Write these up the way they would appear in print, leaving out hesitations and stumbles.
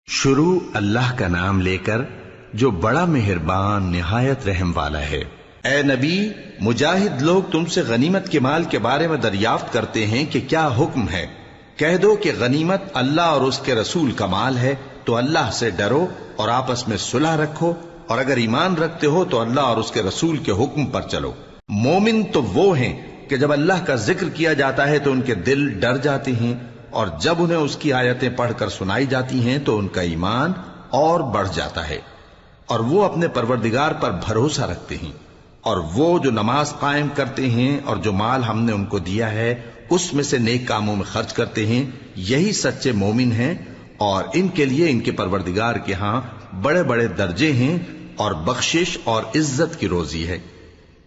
شروع اللہ کا نام لے کر جو بڑا مہربان نہایت رحم والا ہے۔ اے نبی، مجاہد لوگ تم سے غنیمت کے مال کے بارے میں دریافت کرتے ہیں کہ کیا حکم ہے۔ کہہ دو کہ غنیمت اللہ اور اس کے رسول کا مال ہے، تو اللہ سے ڈرو اور آپس میں صلح رکھو، اور اگر ایمان رکھتے ہو تو اللہ اور اس کے رسول کے حکم پر چلو۔ مومن تو وہ ہیں کہ جب اللہ کا ذکر کیا جاتا ہے تو ان کے دل ڈر جاتے ہیں، اور جب انہیں اس کی آیتیں پڑھ کر سنائی جاتی ہیں تو ان کا ایمان اور بڑھ جاتا ہے، اور وہ اپنے پروردگار پر بھروسہ رکھتے ہیں، اور وہ جو نماز قائم کرتے ہیں اور جو مال ہم نے ان کو دیا ہے اس میں سے نیک کاموں میں خرچ کرتے ہیں، یہی سچے مومن ہیں، اور ان کے لیے ان کے پروردگار کے ہاں بڑے بڑے درجے ہیں اور بخشش اور عزت کی روزی ہے۔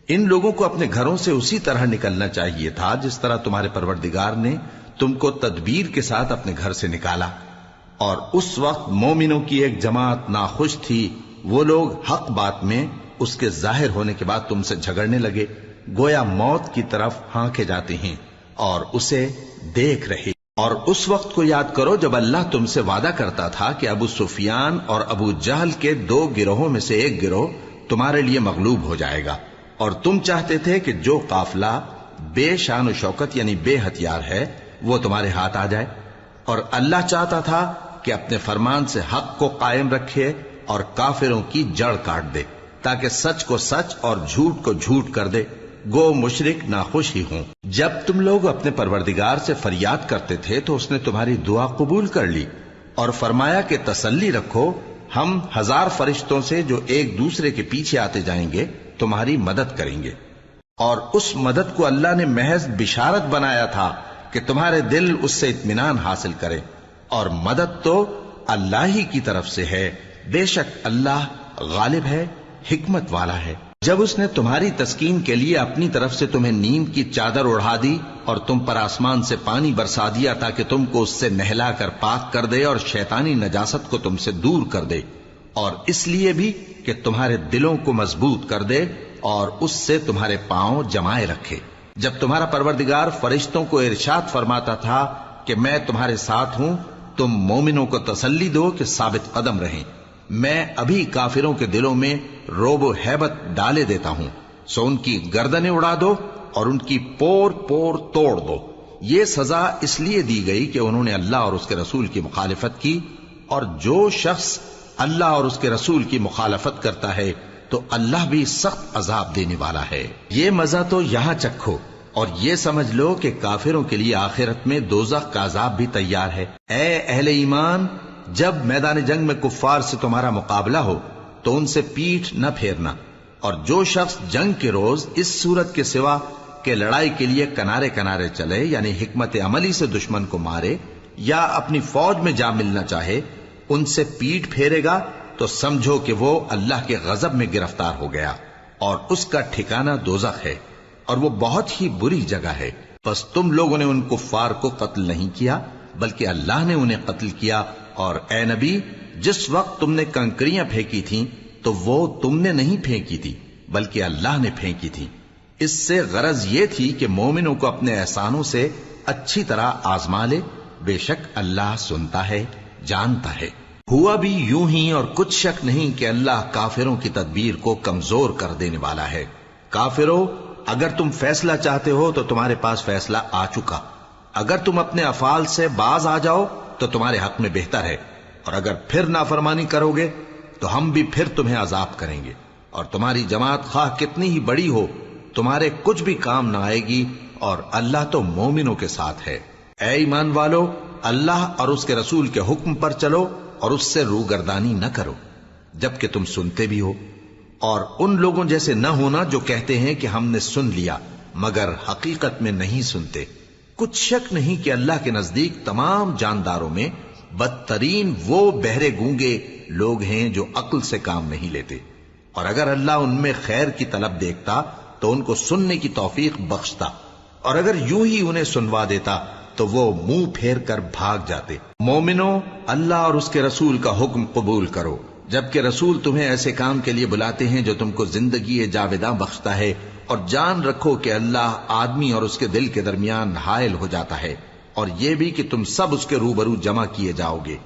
ان لوگوں کو اپنے گھروں سے اسی طرح نکلنا چاہیے تھا جس طرح تمہارے پروردگار نے تم کو تدبیر کے ساتھ اپنے گھر سے نکالا، اور اس وقت مومنوں کی ایک جماعت ناخوش تھی، وہ لوگ حق بات میں اس کے ظاہر ہونے کے بعد تم سے جھگڑنے لگے، گویا موت کی طرف ہانکے جاتے ہیں اور اسے دیکھ رہے۔ اور اس وقت کو یاد کرو جب اللہ تم سے وعدہ کرتا تھا کہ ابو سفیان اور ابو جہل کے 2 گروہوں میں سے ایک گروہ تمہارے لیے مغلوب ہو جائے گا، اور تم چاہتے تھے کہ جو قافلہ بے شان و شوکت یعنی بے ہتھیار ہے وہ تمہارے ہاتھ آ جائے، اور اللہ چاہتا تھا کہ اپنے فرمان سے حق کو قائم رکھے اور کافروں کی جڑ کاٹ دے، تاکہ سچ کو سچ اور جھوٹ کو جھوٹ کر دے، گو مشرک ناخوش ہی ہوں۔ جب تم لوگ اپنے پروردگار سے فریاد کرتے تھے تو اس نے تمہاری دعا قبول کر لی، اور فرمایا کہ تسلی رکھو، ہم 1000 فرشتوں سے جو ایک دوسرے کے پیچھے آتے جائیں گے تمہاری مدد کریں گے۔ اور اس مدد کو اللہ نے محض بشارت بنایا تھا کہ تمہارے دل اس سے اطمینان حاصل کریں، اور مدد تو اللہ ہی کی طرف سے ہے، بے شک اللہ غالب ہے، حکمت والا ہے۔ جب اس نے تمہاری تسکین کے لیے اپنی طرف سے تمہیں نیند کی چادر اڑھا دی اور تم پر آسمان سے پانی برسا دیا تاکہ تم کو اس سے نہلا کر پاک کر دے اور شیطانی نجاست کو تم سے دور کر دے، اور اس لیے بھی کہ تمہارے دلوں کو مضبوط کر دے اور اس سے تمہارے پاؤں جمائے رکھے۔ جب تمہارا پروردگار فرشتوں کو ارشاد فرماتا تھا کہ میں تمہارے ساتھ ہوں، تم مومنوں کو تسلی دو کہ ثابت قدم رہیں، میں ابھی کافروں کے دلوں میں روب و ہیبت ڈالے دیتا ہوں، سو ان کی گردنیں اڑا دو اور ان کی پور پور توڑ دو۔ یہ سزا اس لیے دی گئی کہ انہوں نے اللہ اور اس کے رسول کی مخالفت کی، اور جو شخص اللہ اور اس کے رسول کی مخالفت کرتا ہے تو اللہ بھی سخت عذاب دینے والا ہے۔ یہ مزہ تو یہاں چکھو، اور یہ سمجھ لو کہ کافروں کے لیے آخرت میں دوزخ کا عذاب بھی تیار ہے۔ اے اہل ایمان، جب میدان جنگ میں کفار سے تمہارا مقابلہ ہو تو ان سے پیٹھ نہ پھیرنا، اور جو شخص جنگ کے روز اس صورت کے سوا کہ لڑائی کے لیے کنارے کنارے چلے، یعنی حکمت عملی سے دشمن کو مارے یا اپنی فوج میں جا ملنا چاہے، ان سے پیٹھ پھیرے گا تو سمجھو کہ وہ اللہ کے غضب میں گرفتار ہو گیا، اور اس کا ٹھکانہ دوزخ ہے، اور وہ بہت ہی بری جگہ ہے۔ پس تم لوگوں نے ان کفار کو قتل نہیں کیا بلکہ اللہ نے انہیں قتل کیا، اور اے نبی، جس وقت تم نے کنکریاں پھینکی تھیں تو وہ تم نے نہیں پھینکی تھی بلکہ اللہ نے پھینکی تھی۔ اس سے غرض یہ تھی کہ مومنوں کو اپنے احسانوں سے اچھی طرح آزما لے، بے شک اللہ سنتا ہے، جانتا ہے۔ ہوا بھی یوں ہی، اور کچھ شک نہیں کہ اللہ کافروں کی تدبیر کو کمزور کر دینے والا ہے۔ کافروں، اگر تم فیصلہ چاہتے ہو تو تمہارے پاس فیصلہ آ چکا، اگر تم اپنے افعال سے باز آ جاؤ تو تمہارے حق میں بہتر ہے، اور اگر پھر نافرمانی کرو گے تو ہم بھی پھر تمہیں عذاب کریں گے، اور تمہاری جماعت خواہ کتنی ہی بڑی ہو تمہارے کچھ بھی کام نہ آئے گی، اور اللہ تو مومنوں کے ساتھ ہے۔ اے ایمان والو، اللہ اور اس کے رسول کے حکم پر چلو اور اس سے روگردانی نہ کرو جبکہ تم سنتے بھی ہو، اور ان لوگوں جیسے نہ ہونا جو کہتے ہیں کہ ہم نے سن لیا مگر حقیقت میں نہیں سنتے۔ کچھ شک نہیں کہ اللہ کے نزدیک تمام جانداروں میں بدترین وہ بہرے گونگے لوگ ہیں جو عقل سے کام نہیں لیتے، اور اگر اللہ ان میں خیر کی طلب دیکھتا تو ان کو سننے کی توفیق بخشتا، اور اگر یوں ہی انہیں سنوا دیتا تو وہ منہ پھیر کر بھاگ جاتے۔ مومنوں، اللہ اور اس کے رسول کا حکم قبول کرو، جبکہ رسول تمہیں ایسے کام کے لیے بلاتے ہیں جو تم کو زندگی جاوداں بخشتا ہے، اور جان رکھو کہ اللہ آدمی اور اس کے دل کے درمیان حائل ہو جاتا ہے، اور یہ بھی کہ تم سب اس کے روبرو جمع کیے جاؤ گے۔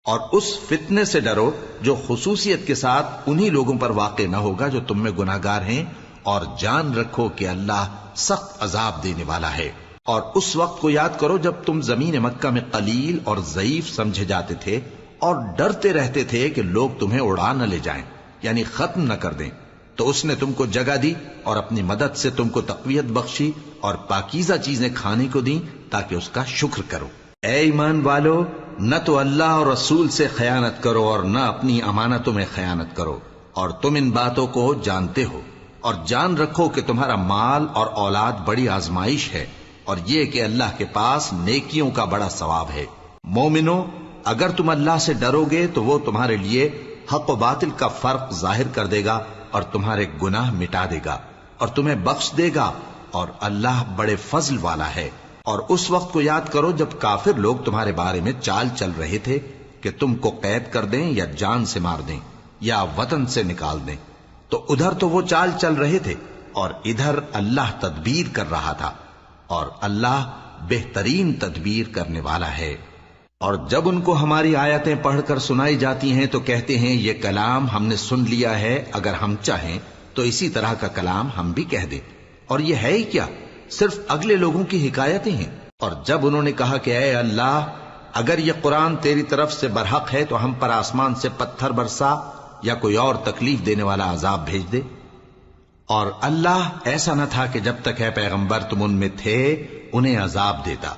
اور اس فتنے سے ڈرو جو خصوصیت کے ساتھ انہی لوگوں پر واقع نہ ہوگا جو تم میں گناہگار ہیں، اور جان رکھو کہ اللہ سخت عذاب دینے والا ہے۔ اور اس وقت کو یاد کرو جب تم زمین مکہ میں قلیل اور ضعیف سمجھے جاتے تھے اور ڈرتے رہتے تھے کہ لوگ تمہیں اڑا نہ لے جائیں، یعنی ختم نہ کر دیں، تو اس نے تم کو جگہ دی اور اپنی مدد سے تم کو تقویت بخشی اور پاکیزہ چیزیں کھانے کو دیں تاکہ اس کا شکر کرو۔ اے ایمان والو، نہ تو اللہ اور رسول سے خیانت کرو اور نہ اپنی امانتوں میں خیانت کرو، اور تم ان باتوں کو جانتے ہو، اور جان رکھو کہ تمہارا مال اور اولاد بڑی آزمائش ہے، اور یہ کہ اللہ کے پاس نیکیوں کا بڑا ثواب ہے۔ مومنو، اگر تم اللہ سے ڈرو گے تو وہ تمہارے لیے حق و باطل کا فرق ظاہر کر دے گا اور تمہارے گناہ مٹا دے گا اور تمہیں بخش دے گا، اور اللہ بڑے فضل والا ہے۔ اور اس وقت کو یاد کرو جب کافر لوگ تمہارے بارے میں چال چل رہے تھے کہ تم کو قید کر دیں یا جان سے مار دیں یا وطن سے نکال دیں، تو ادھر تو وہ چال چل رہے تھے اور ادھر اللہ تدبیر کر رہا تھا، اور اللہ بہترین تدبیر کرنے والا ہے۔ اور جب ان کو ہماری آیتیں پڑھ کر سنائی جاتی ہیں تو کہتے ہیں یہ کلام ہم نے سن لیا ہے، اگر ہم چاہیں تو اسی طرح کا کلام ہم بھی کہہ دیں، اور یہ ہے ہی کیا، صرف اگلے لوگوں کی حکایتیں ہیں۔ اور جب انہوں نے کہا کہ اے اللہ، اگر یہ قرآن تیری طرف سے برحق ہے تو ہم پر آسمان سے پتھر برسا یا کوئی اور تکلیف دینے والا عذاب بھیج دے۔ اور اللہ ایسا نہ تھا کہ جب تک اے پیغمبر تم ان میں تھے انہیں عذاب دیتا،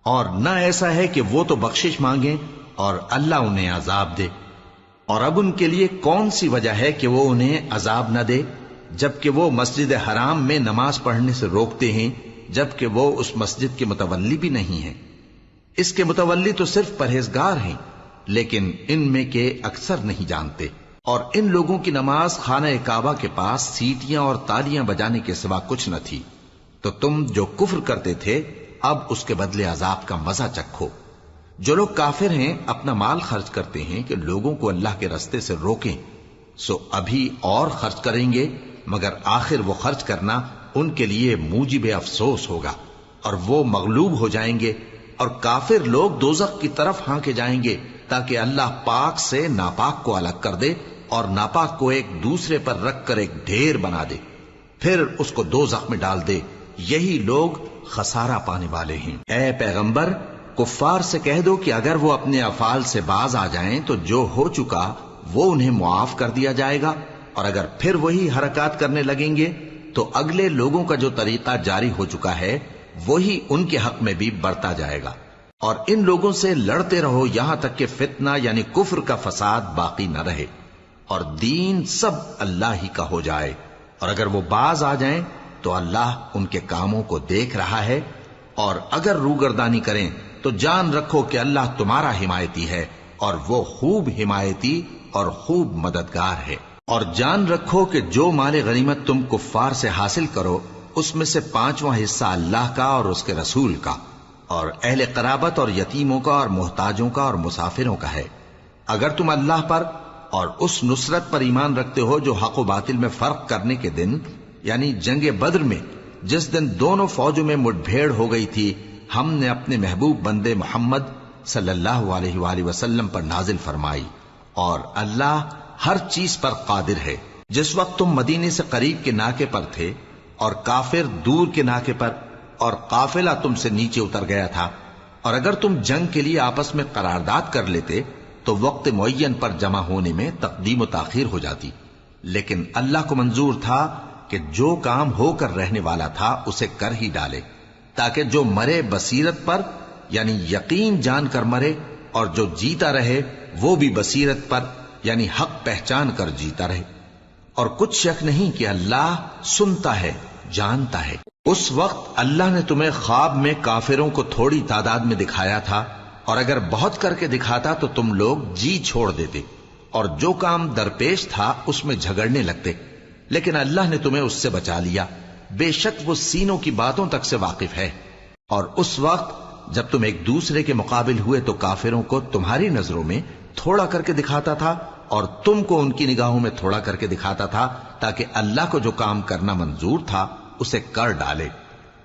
اور نہ ایسا ہے کہ وہ تو بخشش مانگیں اور اللہ انہیں عذاب دے۔ اور اب ان کے لیے کون سی وجہ ہے کہ وہ انہیں عذاب نہ دے، جبکہ وہ مسجد حرام میں نماز پڑھنے سے روکتے ہیں، جبکہ وہ اس مسجد کے متولی بھی نہیں ہیں۔ اس کے متولی تو صرف پرہیزگار ہیں، لیکن ان میں کے اکثر نہیں جانتے۔ اور ان لوگوں کی نماز خانہ کعبہ کے پاس سیٹیاں اور تالیاں بجانے کے سوا کچھ نہ تھی، تو تم جو کفر کرتے تھے اب اس کے بدلے عذاب کا مزہ چکھو۔ جو لوگ کافر ہیں اپنا مال خرچ کرتے ہیں کہ لوگوں کو اللہ کے رستے سے روکیں، سو ابھی اور خرچ کریں گے، مگر آخر وہ خرچ کرنا ان کے لیے موجب افسوس ہوگا، اور وہ مغلوب ہو جائیں گے، اور کافر لوگ دوزخ کی طرف ہانکے جائیں گے تاکہ اللہ پاک سے ناپاک کو الگ کر دے اور ناپاک کو ایک دوسرے پر رکھ کر ایک ڈھیر بنا دے، پھر اس کو دوزخ میں ڈال دے۔ یہی لوگ خسارہ پانے والے ہیں۔ اے پیغمبر، کفار سے کہہ دو کہ اگر وہ اپنے افعال سے باز آ جائیں تو جو ہو چکا وہ انہیں معاف کر دیا جائے گا، اور اگر پھر وہی حرکات کرنے لگیں گے تو اگلے لوگوں کا جو طریقہ جاری ہو چکا ہے وہی ان کے حق میں بھی برتا جائے گا۔ اور ان لوگوں سے لڑتے رہو یہاں تک کہ فتنہ یعنی کفر کا فساد باقی نہ رہے اور دین سب اللہ ہی کا ہو جائے، اور اگر وہ باز آ جائیں تو اللہ ان کے کاموں کو دیکھ رہا ہے، اور اگر روگردانی کریں تو جان رکھو کہ اللہ تمہارا حمایتی ہے، اور وہ خوب حمایتی اور خوب مددگار ہے۔ اور جان رکھو کہ جو مال غنیمت تم کفار سے حاصل کرو اس میں سے 5واں حصہ اللہ کا اور اس کے رسول کا اور اہل قرابت اور یتیموں کا اور محتاجوں کا اور مسافروں کا ہے۔ اگر تم اللہ پر اور اس نصرت پر ایمان رکھتے ہو جو حق و باطل میں فرق کرنے کے دن یعنی جنگ بدر میں جس دن دونوں فوجوں میں مٹ بھیڑ ہو گئی تھی ہم نے اپنے محبوب بندے محمد صلی اللہ علیہ وآلہ وسلم پر نازل فرمائی، اور اللہ ہر چیز پر قادر ہے۔ جس وقت تم مدینے سے قریب کے ناکے پر تھے اور کافر دور کے ناکے پر، اور قافلہ تم سے نیچے اتر گیا تھا، اور اگر تم جنگ کے لیے آپس میں قرارداد کر لیتے تو وقت معین پر جمع ہونے میں تقدیم و تاخیر ہو جاتی، لیکن اللہ کو منظور تھا کہ جو کام ہو کر رہنے والا تھا اسے کر ہی ڈالے، تاکہ جو مرے بصیرت پر یعنی یقین جان کر مرے، اور جو جیتا رہے وہ بھی بصیرت پر یعنی حق پہچان کر جیتا رہے۔ اور کچھ شک نہیں کہ اللہ سنتا ہے، جانتا ہے۔ اس وقت اللہ نے تمہیں خواب میں کافروں کو تھوڑی تعداد میں دکھایا تھا، اور اگر بہت کر کے دکھاتا تو تم لوگ جی چھوڑ دیتے اور جو کام درپیش تھا اس میں جھگڑنے لگتے، لیکن اللہ نے تمہیں اس سے بچا لیا، بے شک وہ سینوں کی باتوں تک سے واقف ہے۔ اور اس وقت جب تم ایک دوسرے کے مقابل ہوئے تو کافروں کو تمہاری نظروں میں تھوڑا کر کے دکھاتا تھا اور تم کو ان کی نگاہوں میں تھوڑا کر کے دکھاتا تھا، تاکہ اللہ کو جو کام کرنا منظور تھا اسے کر ڈالے،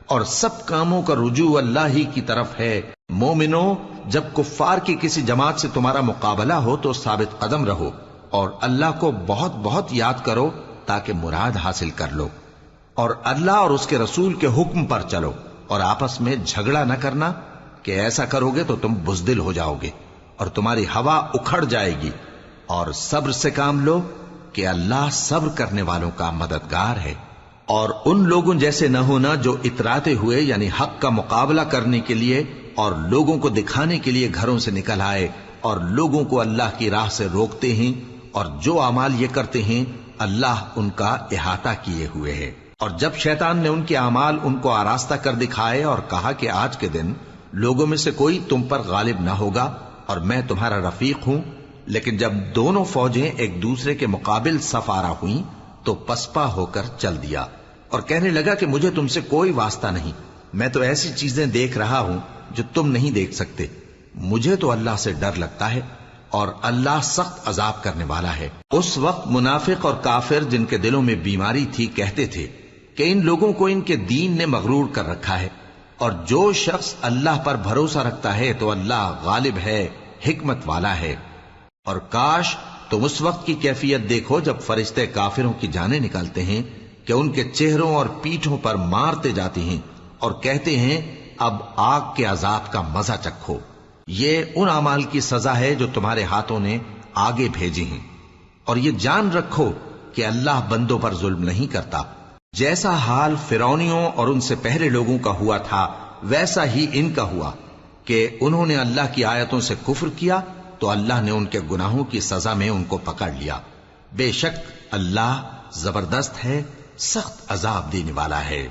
اور سب کاموں کا رجوع اللہ ہی کی طرف ہے۔ مومنو، جب کفار کی کسی جماعت سے تمہارا مقابلہ ہو تو ثابت قدم رہو اور اللہ کو بہت بہت یاد کرو تاکہ مراد حاصل کر لو، اور اللہ اور اس کے رسول کے حکم پر چلو، اور آپس میں جھگڑا نہ کرنا کہ ایسا کرو گے تو تم بزدل ہو جاؤ گے اور تمہاری ہوا اکھڑ جائے گی، اور صبر سے کام لو کہ اللہ صبر کرنے والوں کا مددگار ہے۔ اور ان لوگوں جیسے نہ ہونا جو اتراتے ہوئے یعنی حق کا مقابلہ کرنے کے لیے اور لوگوں کو دکھانے کے لیے گھروں سے نکل آئے اور لوگوں کو اللہ کی راہ سے روکتے ہیں، اور جو اعمال یہ کرتے ہیں اللہ ان کا احاطہ کیے ہوئے ہے۔ اور جب شیطان نے ان کے اعمال ان کو آراستہ کر دکھائے اور کہا کہ آج کے دن لوگوں میں سے کوئی تم پر غالب نہ ہوگا اور میں تمہارا رفیق ہوں، لیکن جب دونوں فوجیں ایک دوسرے کے مقابل صف آرا ہوئیں تو پسپا ہو کر چل دیا اور کہنے لگا کہ مجھے تم سے کوئی واسطہ نہیں، میں تو ایسی چیزیں دیکھ رہا ہوں جو تم نہیں دیکھ سکتے، مجھے تو اللہ سے ڈر لگتا ہے اور اللہ سخت عذاب کرنے والا ہے۔ اس وقت منافق اور کافر جن کے دلوں میں بیماری تھی کہتے تھے کہ ان لوگوں کو ان کے دین نے مغرور کر رکھا ہے، اور جو شخص اللہ پر بھروسہ رکھتا ہے تو اللہ غالب ہے، حکمت والا ہے۔ اور کاش تم اس وقت کی کیفیت دیکھو جب فرشتے کافروں کی جانیں نکالتے ہیں کہ ان کے چہروں اور پیٹھوں پر مارتے جاتے ہیں اور کہتے ہیں اب آگ کے عذاب کا مزہ چکھو، یہ ان اعمال کی سزا ہے جو تمہارے ہاتھوں نے آگے بھیجی ہیں، اور یہ جان رکھو کہ اللہ بندوں پر ظلم نہیں کرتا۔ جیسا حال فرعونیوں اور ان سے پہلے لوگوں کا ہوا تھا ویسا ہی ان کا ہوا کہ انہوں نے اللہ کی آیتوں سے کفر کیا تو اللہ نے ان کے گناہوں کی سزا میں ان کو پکڑ لیا۔ بے شک اللہ زبردست ہے، سخت عذاب دینے والا ہے۔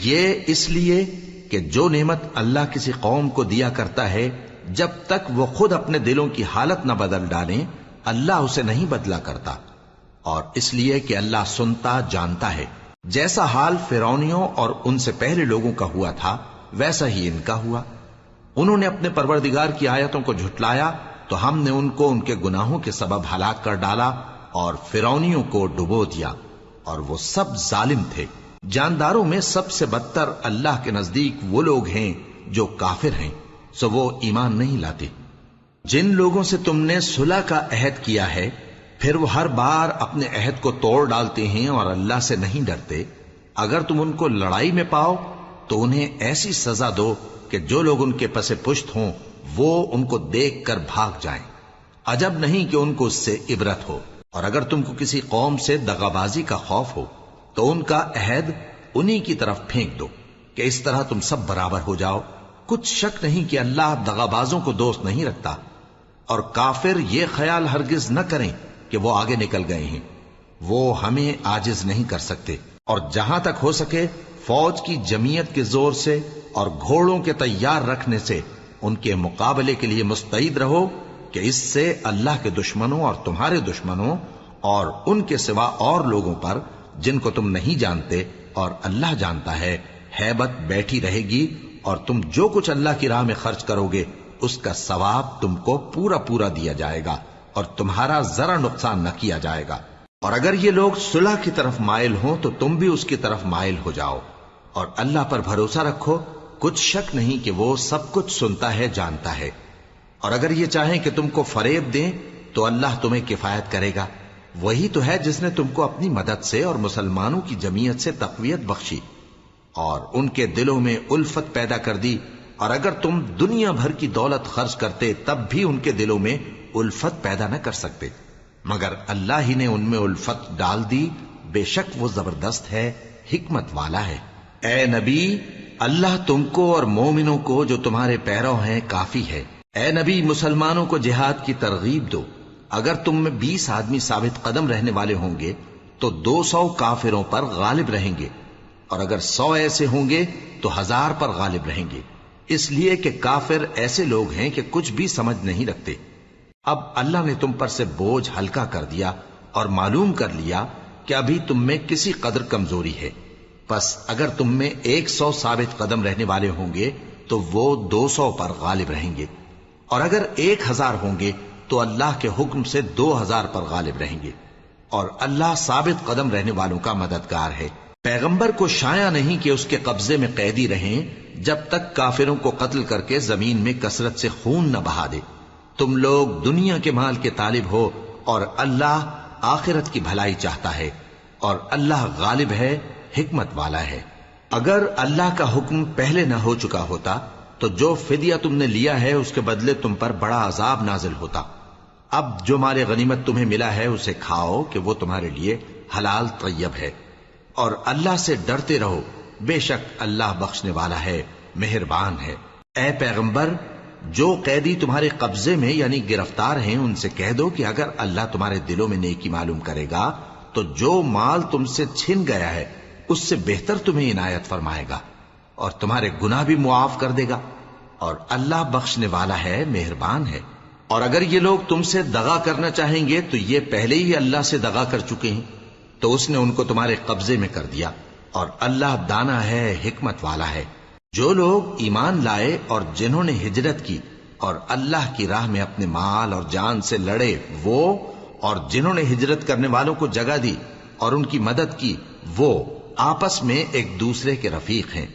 یہ اس لیے کہ جو نعمت اللہ کسی قوم کو دیا کرتا ہے جب تک وہ خود اپنے دلوں کی حالت نہ بدل ڈالیں اللہ اسے نہیں بدلا کرتا، اور اس لیے کہ اللہ سنتا جانتا ہے۔ جیسا حال فرعونیوں اور ان سے پہلے لوگوں کا ہوا تھا ویسا ہی ان کا ہوا۔ انہوں نے اپنے پروردگار کی آیتوں کو جھٹلایا تو ہم نے ان کو ان کے گناہوں کے سبب ہلاک کر ڈالا اور فرعونیوں کو ڈبو دیا، اور وہ سب ظالم تھے۔ جانداروں میں سب سے بدتر اللہ کے نزدیک وہ لوگ ہیں جو کافر ہیں، سو وہ ایمان نہیں لاتے۔ جن لوگوں سے تم نے صلح کا عہد کیا ہے پھر وہ ہر بار اپنے عہد کو توڑ ڈالتے ہیں اور اللہ سے نہیں ڈرتے، اگر تم ان کو لڑائی میں پاؤ تو انہیں ایسی سزا دو کہ جو لوگ ان کے پس پشت ہوں وہ ان کو دیکھ کر بھاگ جائیں، عجب نہیں کہ ان کو اس سے عبرت ہو۔ اور اگر تم کو کسی قوم سے دغابازی کا خوف ہو تو ان کا عہد انہی کی طرف پھینک دو کہ اس طرح تم سب برابر ہو جاؤ۔ کچھ شک نہیں کہ اللہ دغابازوں کو دوست نہیں رکھتا، اور کافر یہ خیال ہرگز نہ کریں کہ وہ آگے نکل گئے ہیں، وہ ہمیں عاجز نہیں کر سکتے۔ اور جہاں تک ہو سکے فوج کی جمعیت کے زور سے اور گھوڑوں کے تیار رکھنے سے ان کے مقابلے کے لیے مستعد رہو کہ اس سے اللہ کے دشمنوں اور تمہارے دشمنوں اور ان کے سوا اور لوگوں پر جن کو تم نہیں جانتے اور اللہ جانتا ہے ہیبت بیٹھی رہے گی، اور تم جو کچھ اللہ کی راہ میں خرچ کرو گے اس کا ثواب تم کو پورا پورا دیا جائے گا اور تمہارا ذرا نقصان نہ کیا جائے گا۔ اور اگر یہ لوگ صلح کی طرف مائل ہوں تو تم بھی اس کی طرف مائل ہو جاؤ، اور اللہ پر بھروسہ رکھو، کچھ شک نہیں کہ وہ سب کچھ سنتا ہے جانتا ہے۔ اور اگر یہ چاہیں کہ تم کو فریب دیں تو اللہ تمہیں کفایت کرے گا، وہی تو ہے جس نے تم کو اپنی مدد سے اور مسلمانوں کی جمعیت سے تقویت بخشی اور ان کے دلوں میں الفت پیدا کر دی، اور اگر تم دنیا بھر کی دولت خرچ کرتے تب بھی ان کے دلوں میں الفت پیدا نہ کر سکتے، مگر اللہ ہی نے ان میں الفت ڈال دی، بے شک وہ زبردست ہے، حکمت والا ہے۔ اے نبی، اللہ تم کو اور مومنوں کو جو تمہارے پیرو ہیں کافی ہے۔ اے نبی، مسلمانوں کو جہاد کی ترغیب دو۔ اگر تم میں 20 آدمی ثابت قدم رہنے والے ہوں گے تو 200 کافروں پر غالب رہیں گے، اور اگر 100 ایسے ہوں گے تو 1000 پر غالب رہیں گے، اس لیے کہ کافر ایسے لوگ ہیں کہ کچھ بھی سمجھ نہیں رکھتے۔ اب اللہ نے تم پر سے بوجھ ہلکا کر دیا اور معلوم کر لیا کہ ابھی تم میں کسی قدر کمزوری ہے، پس اگر تم میں 100 ثابت قدم رہنے والے ہوں گے تو وہ 200 پر غالب رہیں گے، اور اگر 1000 ہوں گے تو اللہ کے حکم سے 2000 پر غالب رہیں گے، اور اللہ ثابت قدم رہنے والوں کا مددگار ہے۔ پیغمبر کو شایع نہیں کہ اس کے قبضے میں قیدی رہیں جب تک کافروں کو قتل کر کے زمین میں کثرت سے خون نہ بہا دے۔ تم لوگ دنیا کے مال کے طالب ہو اور اللہ آخرت کی بھلائی چاہتا ہے، اور اللہ غالب ہے، حکمت والا ہے۔ اگر اللہ کا حکم پہلے نہ ہو چکا ہوتا تو جو فدیہ تم نے لیا ہے اس کے بدلے تم پر بڑا عذاب نازل ہوتا۔ اب جو مال غنیمت تمہیں ملا ہے اسے کھاؤ کہ وہ تمہارے لیے حلال طیب ہے، اور اللہ سے ڈرتے رہو، بے شک اللہ بخشنے والا ہے، مہربان ہے۔ اے پیغمبر، جو قیدی تمہارے قبضے میں یعنی گرفتار ہیں ان سے کہہ دو کہ اگر اللہ تمہارے دلوں میں نیکی معلوم کرے گا تو جو مال تم سے چھن گیا ہے اس سے بہتر تمہیں عنایت فرمائے گا، اور تمہارے گناہ بھی معاف کر دے گا، اور اللہ بخشنے والا ہے، مہربان ہے۔ اور اگر یہ لوگ تم سے دغا کرنا چاہیں گے تو یہ پہلے ہی اللہ سے دغا کر چکے ہیں، تو اس نے ان کو تمہارے قبضے میں کر دیا، اور اللہ دانا ہے، حکمت والا ہے۔ جو لوگ ایمان لائے اور جنہوں نے ہجرت کی اور اللہ کی راہ میں اپنے مال اور جان سے لڑے وہ، اور جنہوں نے ہجرت کرنے والوں کو جگہ دی اور ان کی مدد کی وہ، آپس میں ایک دوسرے کے رفیق ہیں۔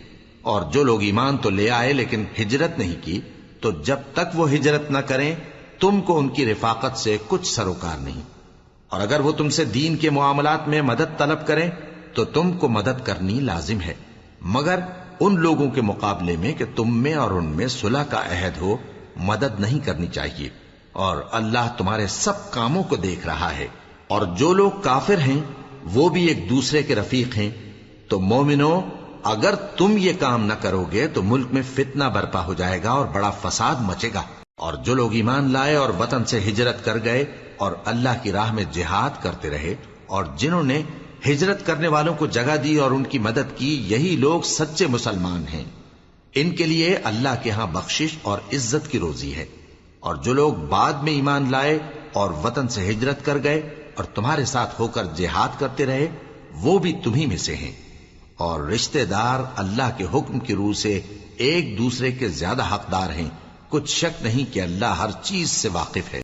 اور جو لوگ ایمان تو لے آئے لیکن ہجرت نہیں کی، تو جب تک وہ ہجرت نہ کریں تم کو ان کی رفاقت سے کچھ سروکار نہیں، اور اگر وہ تم سے دین کے معاملات میں مدد طلب کریں تو تم کو مدد کرنی لازم ہے، مگر ان لوگوں کے مقابلے میں کہ تم میں اور ان میں صلح کا عہد ہو مدد نہیں کرنی چاہیے، اور اللہ تمہارے سب کاموں کو دیکھ رہا ہے۔ اور جو لوگ کافر ہیں وہ بھی ایک دوسرے کے رفیق ہیں۔ تو مومنو، اگر تم یہ کام نہ کرو گے تو ملک میں فتنہ برپا ہو جائے گا اور بڑا فساد مچے گا۔ اور جو لوگ ایمان لائے اور وطن سے ہجرت کر گئے اور اللہ کی راہ میں جہاد کرتے رہے، اور جنہوں نے ہجرت کرنے والوں کو جگہ دی اور ان کی مدد کی، یہی لوگ سچے مسلمان ہیں۔ ان کے لیے اللہ کے ہاں بخشش اور عزت کی روزی ہے۔ اور جو لوگ بعد میں ایمان لائے اور وطن سے ہجرت کر گئے اور تمہارے ساتھ ہو کر جہاد کرتے رہے، وہ بھی تمہیں میں سے ہیں۔ اور رشتہ دار اللہ کے حکم کی روح سے ایک دوسرے کے زیادہ حقدار ہیں، کچھ شک نہیں کہ اللہ ہر چیز سے واقف ہے۔